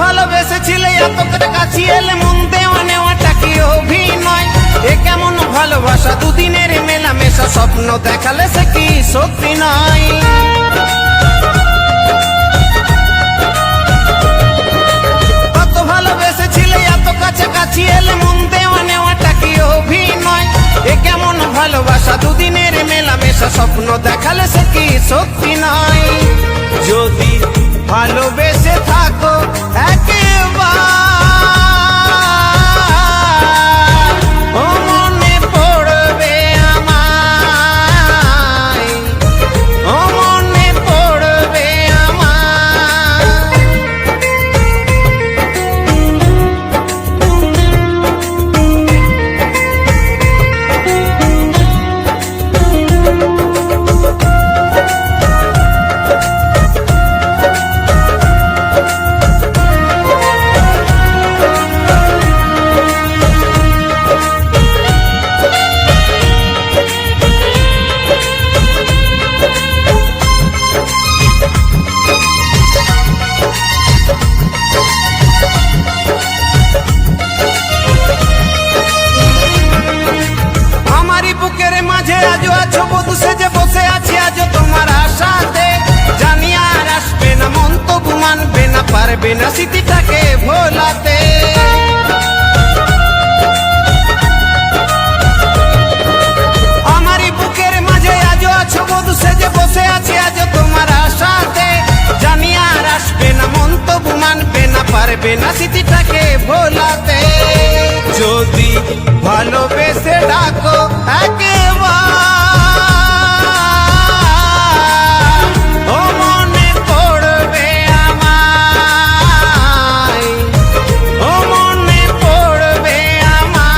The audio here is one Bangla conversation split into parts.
ভালোবেসেছিলে এত কাছে এলে মন দেওয়া নেওয়াটা কি অভিনয়? এ কেমন ভালোবাসা, দুদিনের মেলামেশা, স্বপ্ন দেখালে সে কি সত্যি নয়? কত ভালোবেসেছিলে এত কাছাকাছি এলে মন দেওয়া নেওয়াটা কি অভিনয়? এ কেমন ভালোবাসা, দুদিনের মেলামেশা, স্বপ্ন দেখালে সে কি সত্যি নয়? যদি ভালোবেসে থাকো একবার, ও মনে পড়বে আমায়, ও মনে পড়বে আমায়। আজও আছো বধূ সেজে বসে আছি আজও তোমার আশাতে, জানি আর আসবে না, মন তবু মানবে না, পারবে না স্মৃতিটাকে ভোলাতে। আমারই বুকের মাঝে আজও আছো বধূ সেজে বসে আছি আজও তোমার আশাতে, জানি আর আসবে না, মন তবু মানবে না, পারবে না স্মৃতিটাকে ভোলাতে। যদি ভালোবেসে ডাকো একবার, ও মনে পড়বে আমায়, ও মনে পড়বে আমায়।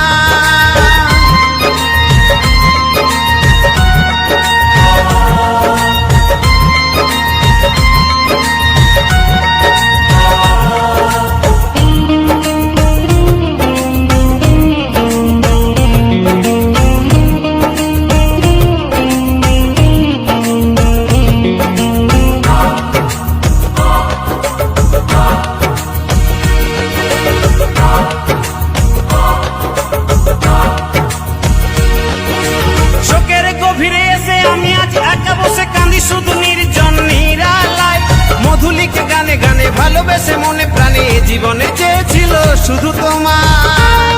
আমি আজ একা বসে কাঁদি শুধু নির্জন নিরালায়, মধুলিকে গানে গানে ভালোবেসে মনে প্রাণে জীবনে চেয়েছিল শুধু তোমার।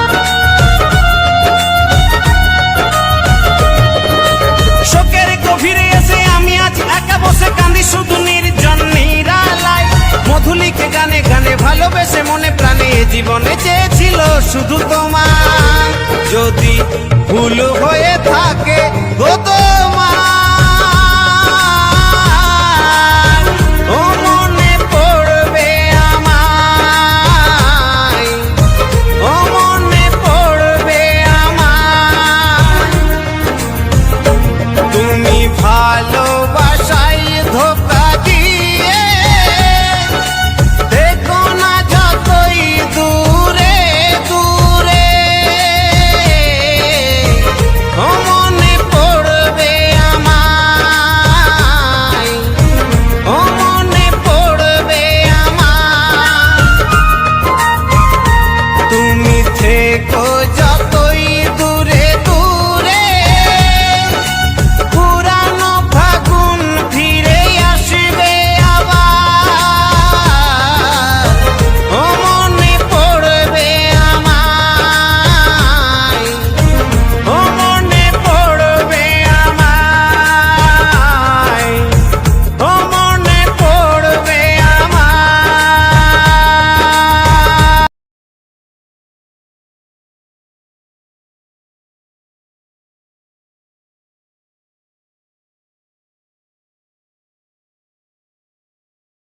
শোকের গভীরে এসে আমি আজ একা বসে কাঁদি শুধু নির্জন নিরালায়, মধুলিকে গানে গানে ভালোবেসে মনে প্রাণে জীবনে চেয়েছিল শুধু তোমার। যদি ভুল হয়ে থাকে গো